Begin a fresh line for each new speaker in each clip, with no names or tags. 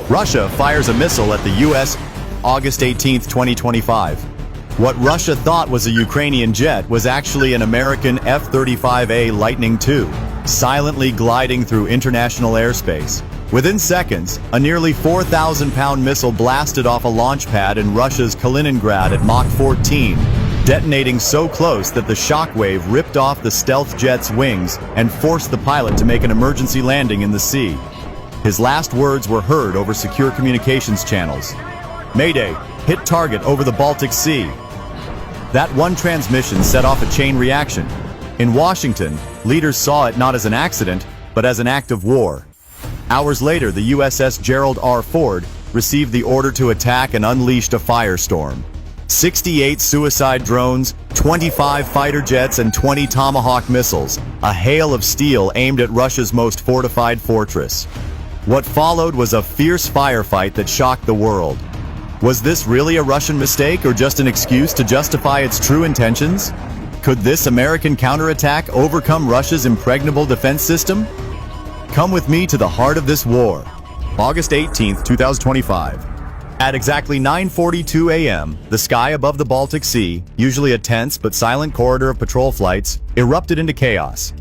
Russia fires a missile at the U.S. August 18, 2025. What Russia thought was a Ukrainian jet was actually an American F-35A Lightning II, silently gliding through international airspace. Within seconds, a nearly 4,000-pound missile blasted off a launch pad in Russia's Kaliningrad at Mach 14, detonating so close that the shockwave ripped off the stealth jet's wings and forced the pilot to make an emergency landing in the sea. His last words were heard over secure communications channels. "Mayday, hit target over the Baltic Sea." That one transmission set off a chain reaction. In Washington, leaders saw it not as an accident, but as an act of war. Hours later, the USS Gerald R. Ford received the order to attack and unleashed a firestorm. 68 suicide drones, 25 fighter jets, and 20 Tomahawk missiles, a hail of steel aimed at Russia's most fortified fortress. What followed was a fierce firefight that shocked the world. Was this really a Russian mistake or just an excuse to justify its true intentions? Could this American counterattack overcome Russia's impregnable defense system? Come with me to the heart of this war. August 18, 2025. At exactly 9:42 a.m., the sky above the Baltic Sea, usually a tense but silent corridor of patrol flights, erupted into chaos.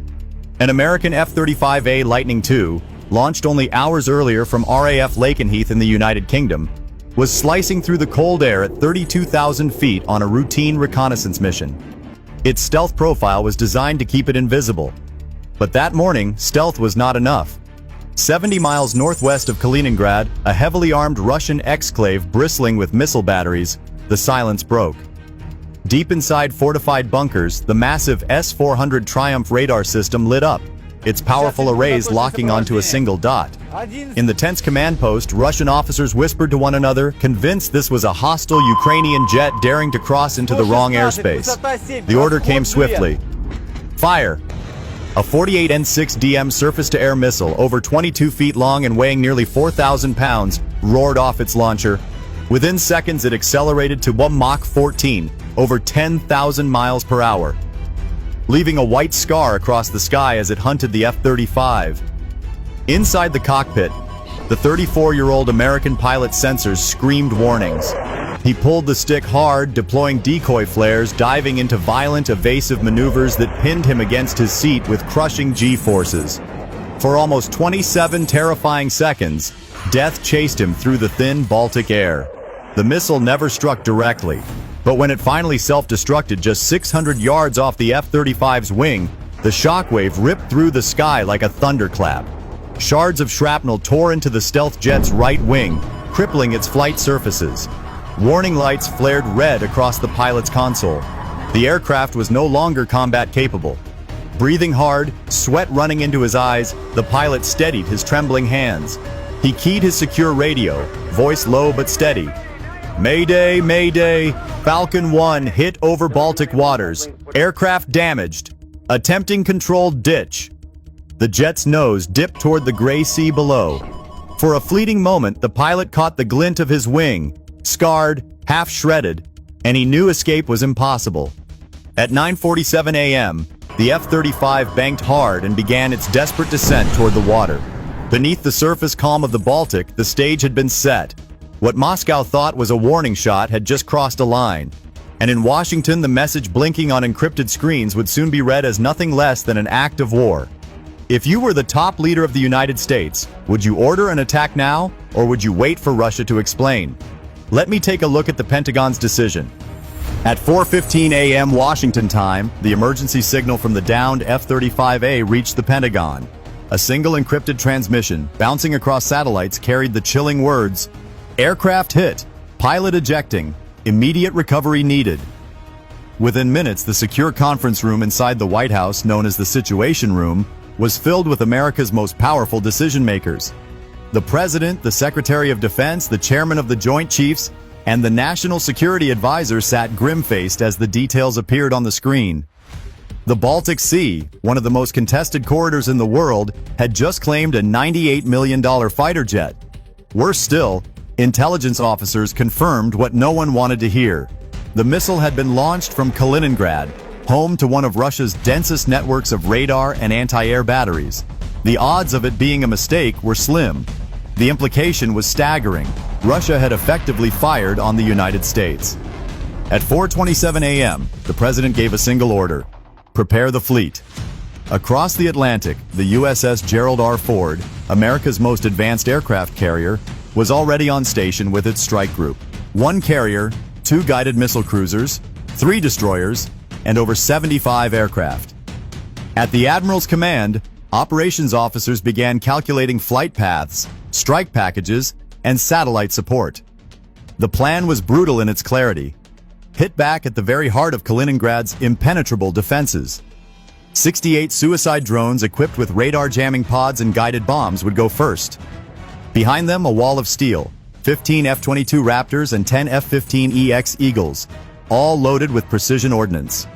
An American F-35A Lightning II, launched only hours earlier from RAF Lakenheath in the United Kingdom, was slicing through the cold air at 32,000 feet on a routine reconnaissance mission. Its stealth profile was designed to keep it invisible. But that morning, stealth was not enough. 70 miles northwest of Kaliningrad, a heavily armed Russian exclave bristling with missile batteries, the silence broke. Deep inside fortified bunkers, the massive S-400 Triumph radar system lit up, its powerful arrays locking onto a single dot. In the tense command post, Russian officers whispered to one another, convinced this was a hostile Ukrainian jet daring to cross into the wrong airspace. The order came swiftly. Fire! A 48 N6DM surface-to-air missile, over 22 feet long and weighing nearly 4,000 pounds, roared off its launcher. Within seconds, it accelerated to Mach 14, over 10,000 miles per hour, leaving a white scar across the sky as it hunted the F-35. Inside the cockpit, the 34-year-old American pilot's sensors screamed warnings. He pulled the stick hard, deploying decoy flares, diving into violent, evasive maneuvers that pinned him against his seat with crushing G-forces. For almost 27 terrifying seconds, death chased him through the thin Baltic air. The missile never struck directly, but when it finally self-destructed just 600 yards off the F-35's wing, the shockwave ripped through the sky like a thunderclap. Shards of shrapnel tore into the stealth jet's right wing, crippling its flight surfaces. Warning lights flared red across the pilot's console. The aircraft was no longer combat capable. Breathing hard, sweat running into his eyes, the pilot steadied his trembling hands. He keyed his secure radio, voice low but steady. "Mayday, Mayday, Falcon 1 hit over Baltic waters. Aircraft damaged. Attempting controlled ditch." The jet's nose dipped toward the gray sea below. For a fleeting moment, the pilot caught the glint of his wing, scarred, half shredded, and he knew escape was impossible. At 9:47 a.m., the F-35 banked hard and began its desperate descent toward the water. Beneath the surface calm of the Baltic, the stage had been set. What Moscow thought was a warning shot had just crossed a line. And in Washington, the message blinking on encrypted screens would soon be read as nothing less than an act of war. If you were the top leader of the United States, would you order an attack now, or would you wait for Russia to explain? Let me take a look at the Pentagon's decision. At 4:15 a.m. Washington time, the emergency signal from the downed F-35A reached the Pentagon. A single encrypted transmission, bouncing across satellites, carried the chilling words, "Aircraft hit, pilot ejecting, immediate recovery needed." Within minutes, the secure conference room inside the White House, known as the Situation Room, was filled with America's most powerful decision-makers. The President, the Secretary of Defense, the Chairman of the Joint Chiefs, and the National Security Advisor sat grim-faced as the details appeared on the screen. The Baltic Sea, one of the most contested corridors in the world, had just claimed a $98 million fighter jet. Worse still, intelligence officers confirmed what no one wanted to hear. The missile had been launched from Kaliningrad, home to one of Russia's densest networks of radar and anti-air batteries. The odds of it being a mistake were slim. The implication was staggering. Russia had effectively fired on the United States. At 4:27 a.m., the president gave a single order: prepare the fleet. Across the Atlantic, the USS Gerald R. Ford, America's most advanced aircraft carrier, was already on station with its strike group. 1 carrier, 2 guided missile cruisers, 3 destroyers, and over 75 aircraft. At the Admiral's command, operations officers began calculating flight paths, strike packages, and satellite support. The plan was brutal in its clarity. Hit back at the very heart of Kaliningrad's impenetrable defenses. 68 suicide drones equipped with radar jamming pods and guided bombs would go first. Behind them, a wall of steel, 15 F-22 Raptors and 10 F-15EX Eagles, all loaded with precision ordnance.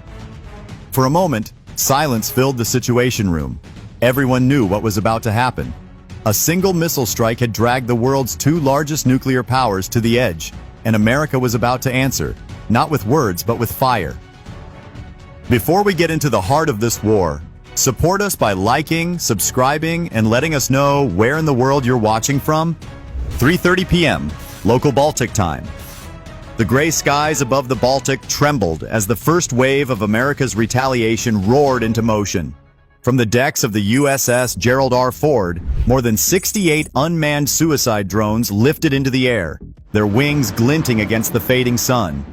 For a moment, silence filled the situation room. Everyone knew what was about to happen. A single missile strike had dragged the world's 2 largest nuclear powers to the edge, and America was about to answer, not with words but with fire. Before we get into the heart of this war, support us by liking, subscribing, and letting us know where in the world you're watching from. 3:30 p.m. local Baltic time. The gray skies above the Baltic trembled as the first wave of America's retaliation roared into motion. From the decks of the USS Gerald R. Ford, more than 68 unmanned suicide drones lifted into the air, their wings glinting against the fading sun.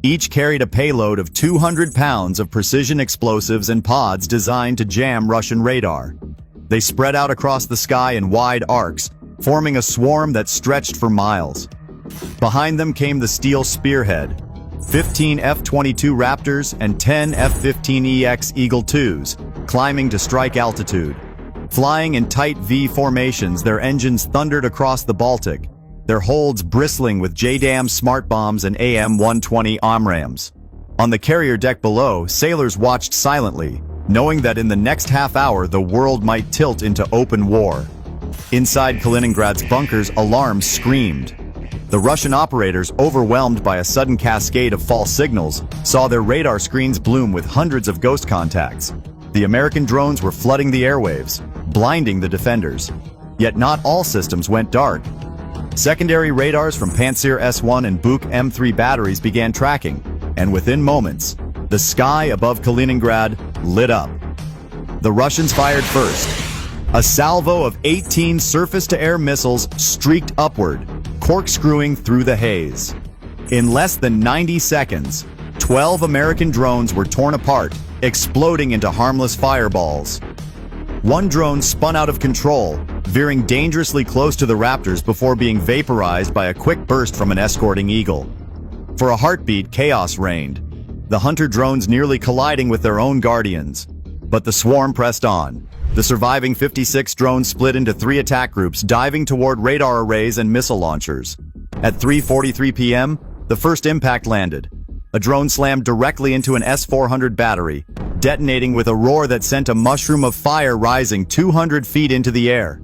Each carried a payload of 200 pounds of precision explosives and pods designed to jam Russian radar. They spread out across the sky in wide arcs, forming a swarm that stretched for miles. Behind them came the steel spearhead, 15 F-22 Raptors and 10 F-15EX Eagle IIs, climbing to strike altitude. Flying in tight V formations, their engines thundered across the Baltic, their holds bristling with JDAM smart bombs and AM-120 AMRAAMs. On the carrier deck below, sailors watched silently, knowing that in the next half hour the world might tilt into open war. Inside Kaliningrad's bunkers, alarms screamed. The Russian operators, overwhelmed by a sudden cascade of false signals, saw their radar screens bloom with hundreds of ghost contacts. The American drones were flooding the airwaves, blinding the defenders. Yet not all systems went dark. Secondary radars from Pantsir S-1 and Buk M3 batteries began tracking, and within moments, the sky above Kaliningrad lit up. The Russians fired first. A salvo of 18 surface-to-air missiles streaked upward, corkscrewing through the haze. In less than 90 seconds, 12 American drones were torn apart, exploding into harmless fireballs. One drone spun out of control, veering dangerously close to the Raptors before being vaporized by a quick burst from an escorting Eagle. For a heartbeat, chaos reigned, the Hunter drones nearly colliding with their own Guardians. But the swarm pressed on. The surviving 56 drones split into 3 attack groups, diving toward radar arrays and missile launchers. At 3:43 p.m., the first impact landed. A drone slammed directly into an S-400 battery, detonating with a roar that sent a mushroom of fire rising 200 feet into the air.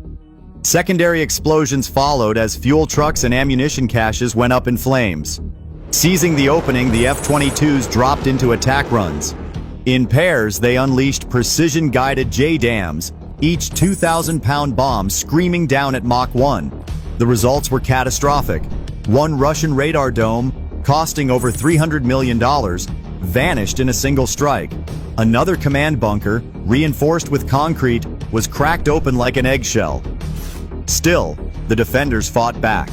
Secondary explosions followed as fuel trucks and ammunition caches went up in flames. Seizing the opening, the F-22s dropped into attack runs. In pairs, they unleashed precision-guided JDAMs, each 2,000-pound bomb screaming down at Mach 1. The results were catastrophic. One Russian radar dome, costing over $300 million, vanished in a single strike. Another command bunker, reinforced with concrete, was cracked open like an eggshell. Still, the defenders fought back.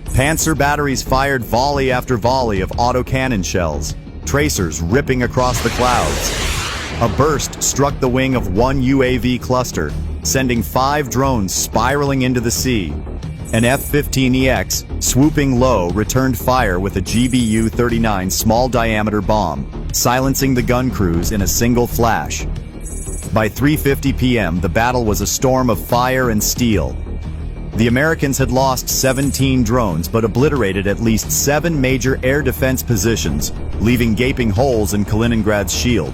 Panzer batteries fired volley after volley of autocannon shells, tracers ripping across the clouds. A burst struck the wing of one UAV cluster, sending 5 drones spiraling into the sea. An F-15EX, swooping low, returned fire with a GBU-39 small-diameter bomb, silencing the gun crews in a single flash. By 3:50 p.m., the battle was a storm of fire and steel. The Americans had lost 17 drones but obliterated at least 7 major air defense positions, leaving gaping holes in Kaliningrad's shield.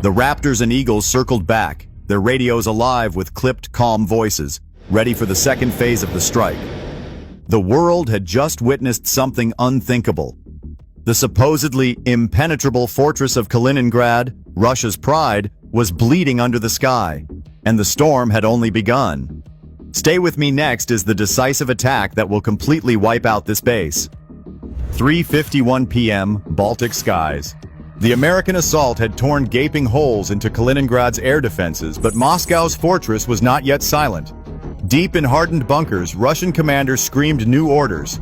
The Raptors and Eagles circled back, their radios alive with clipped, calm voices, ready for the second phase of the strike. The world had just witnessed something unthinkable. The supposedly impenetrable fortress of Kaliningrad, Russia's pride, was bleeding under the sky, and the storm had only begun. Stay with me. Next is the decisive attack that will completely wipe out this base. 3:51 p.m. Baltic skies. The American assault had torn gaping holes into Kaliningrad's air defenses, but Moscow's fortress was not yet silent. Deep in hardened bunkers, Russian commanders screamed new orders.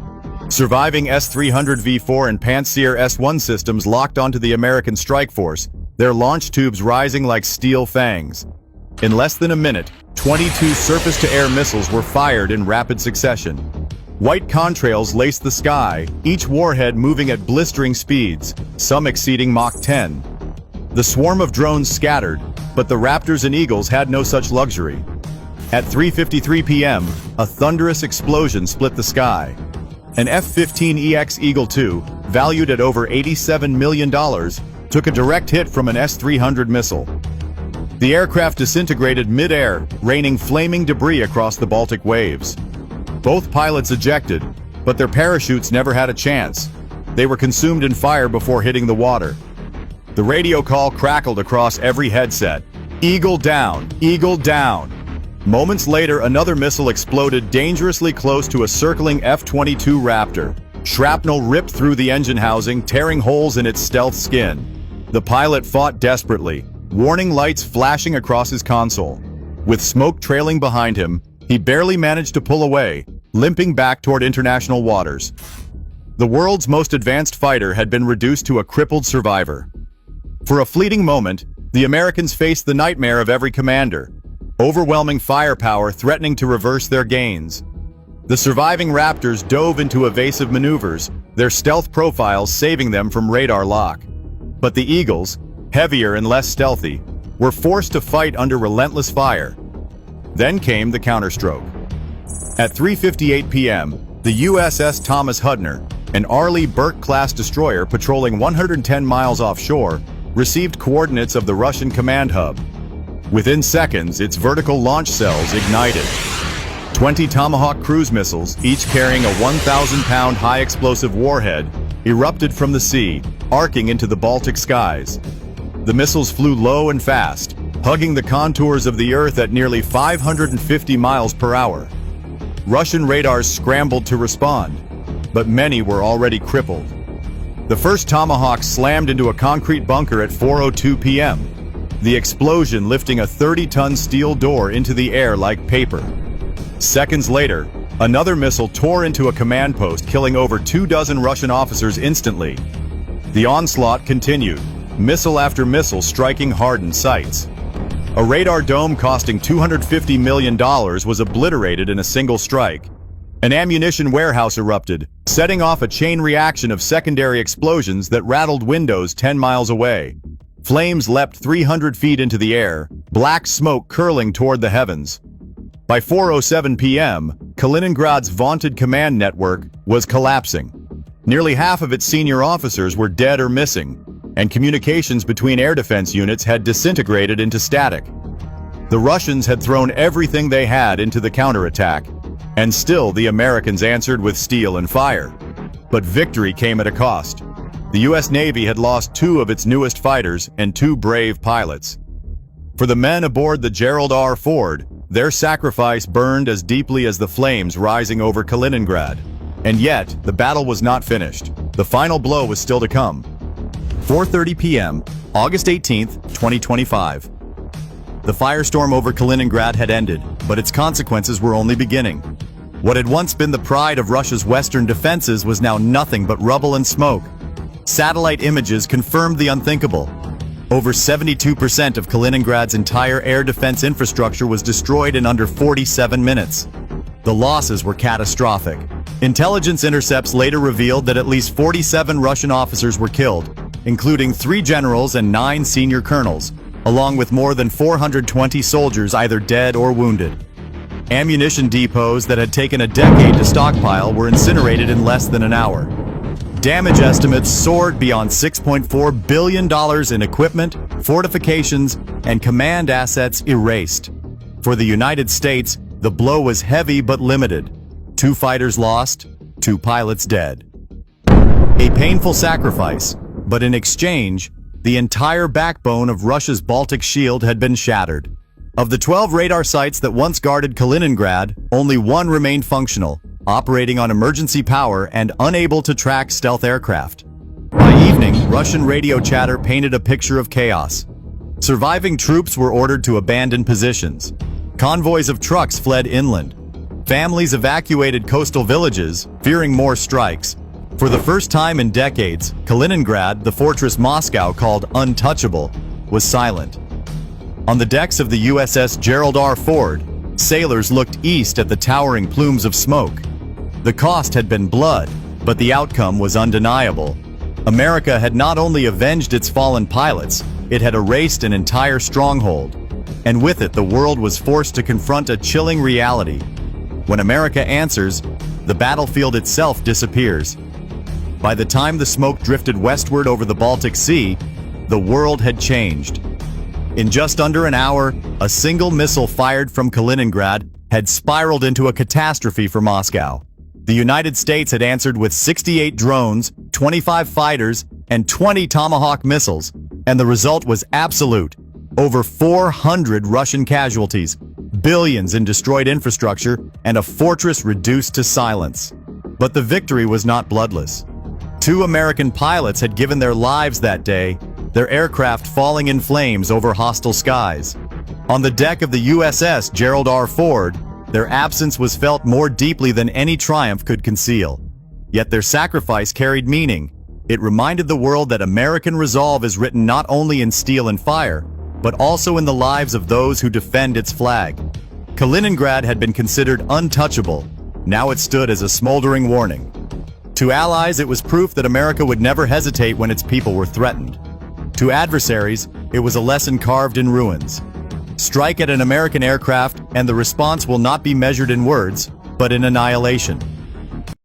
Surviving S-300 V4 and Pantsir S-1 systems locked onto the American strike force, their launch tubes rising like steel fangs. In less than a minute, 22 surface-to-air missiles were fired in rapid succession. White contrails laced the sky, each warhead moving at blistering speeds, some exceeding Mach 10. The swarm of drones scattered, but the Raptors and Eagles had no such luxury. At 3:53 p.m., a thunderous explosion split the sky. An F-15EX Eagle II, valued at over $87 million, took a direct hit from an S-300 missile. The aircraft disintegrated mid-air, raining flaming debris across the Baltic waves. Both pilots ejected, but their parachutes never had a chance. They were consumed in fire before hitting the water. The radio call crackled across every headset. "Eagle down! Eagle down!" Moments later, another missile exploded dangerously close to a circling F-22 Raptor. Shrapnel ripped through the engine housing, tearing holes in its stealth skin. The pilot fought desperately, warning lights flashing across his console. With smoke trailing behind him, he barely managed to pull away, limping back toward international waters. The world's most advanced fighter had been reduced to a crippled survivor. For a fleeting moment, the Americans faced the nightmare of every commander, overwhelming firepower threatening to reverse their gains. The surviving Raptors dove into evasive maneuvers, their stealth profiles saving them from radar lock. But the Eagles, heavier and less stealthy, were forced to fight under relentless fire. Then came the counterstroke. At 3:58 p.m., the USS Thomas Hudner, an Arleigh Burke-class destroyer patrolling 110 miles offshore, received coordinates of the Russian command hub. Within seconds, its vertical launch cells ignited. 20 Tomahawk cruise missiles, each carrying a 1,000-pound high-explosive warhead, erupted from the sea, arcing into the Baltic skies. The missiles flew low and fast, hugging the contours of the Earth at nearly 550 miles per hour. Russian radars scrambled to respond, but many were already crippled. The first Tomahawk slammed into a concrete bunker at 4:02 p.m., the explosion lifting a 30-ton steel door into the air like paper. Seconds later, another missile tore into a command post, killing over 24 Russian officers instantly. The onslaught continued, missile after missile striking hardened sites. A radar dome costing $250 million was obliterated in a single strike. An ammunition warehouse erupted, setting off a chain reaction of secondary explosions that rattled windows 10 miles away. Flames leapt 300 feet into the air, black smoke curling toward the heavens. By 4:07 p.m., Kaliningrad's vaunted command network was collapsing. Nearly half of its senior officers were dead or missing, and communications between air defense units had disintegrated into static. The Russians had thrown everything they had into the counterattack, and still the Americans answered with steel and fire. But victory came at a cost. The U.S. Navy had lost 2 of its newest fighters and 2 brave pilots. For the men aboard the Gerald R. Ford, their sacrifice burned as deeply as the flames rising over Kaliningrad. And yet, the battle was not finished. The final blow was still to come. 4:30 p.m., August 18th, 2025. The firestorm over Kaliningrad had ended, but its consequences were only beginning. What had once been the pride of Russia's western defenses was now nothing but rubble and smoke. Satellite images confirmed the unthinkable. Over 72% of Kaliningrad's entire air defense infrastructure was destroyed in under 47 minutes. The losses were catastrophic. Intelligence intercepts later revealed that at least 47 Russian officers were killed, including 3 generals and 9 senior colonels, along with more than 420 soldiers either dead or wounded. Ammunition depots that had taken a decade to stockpile were incinerated in less than an hour. Damage estimates soared beyond $6.4 billion in equipment, fortifications, and command assets erased. For the United States, the blow was heavy but limited. 2 fighters lost, 2 pilots dead. A painful sacrifice, but in exchange, the entire backbone of Russia's Baltic shield had been shattered. Of the 12 radar sites that once guarded Kaliningrad, only one remained functional, operating on emergency power and unable to track stealth aircraft. By evening, Russian radio chatter painted a picture of chaos. Surviving troops were ordered to abandon positions. Convoys of trucks fled inland. Families evacuated coastal villages, fearing more strikes. For the first time in decades, Kaliningrad, the fortress Moscow called untouchable, was silent. On the decks of the USS Gerald R. Ford, sailors looked east at the towering plumes of smoke. The cost had been blood, but the outcome was undeniable. America had not only avenged its fallen pilots, it had erased an entire stronghold. And with it, the world was forced to confront a chilling reality. When America answers, the battlefield itself disappears. By the time the smoke drifted westward over the Baltic Sea, the world had changed. In just under an hour, a single missile fired from Kaliningrad had spiraled into a catastrophe for Moscow. The United States had answered with 68 drones, 25 fighters, and 20 Tomahawk missiles, and the result was absolute. Over 400 Russian casualties, billions in destroyed infrastructure, and a fortress reduced to silence. But the victory was not bloodless. 2 American pilots had given their lives that day, their aircraft falling in flames over hostile skies. On the deck of the USS Gerald R. Ford, their absence was felt more deeply than any triumph could conceal. Yet their sacrifice carried meaning. It reminded the world that American resolve is written not only in steel and fire, but also in the lives of those who defend its flag. Kaliningrad had been considered untouchable. Now it stood as a smoldering warning. To allies, it was proof that America would never hesitate when its people were threatened. To adversaries, it was a lesson carved in ruins. Strike at an American aircraft, and the response will not be measured in words, but in annihilation.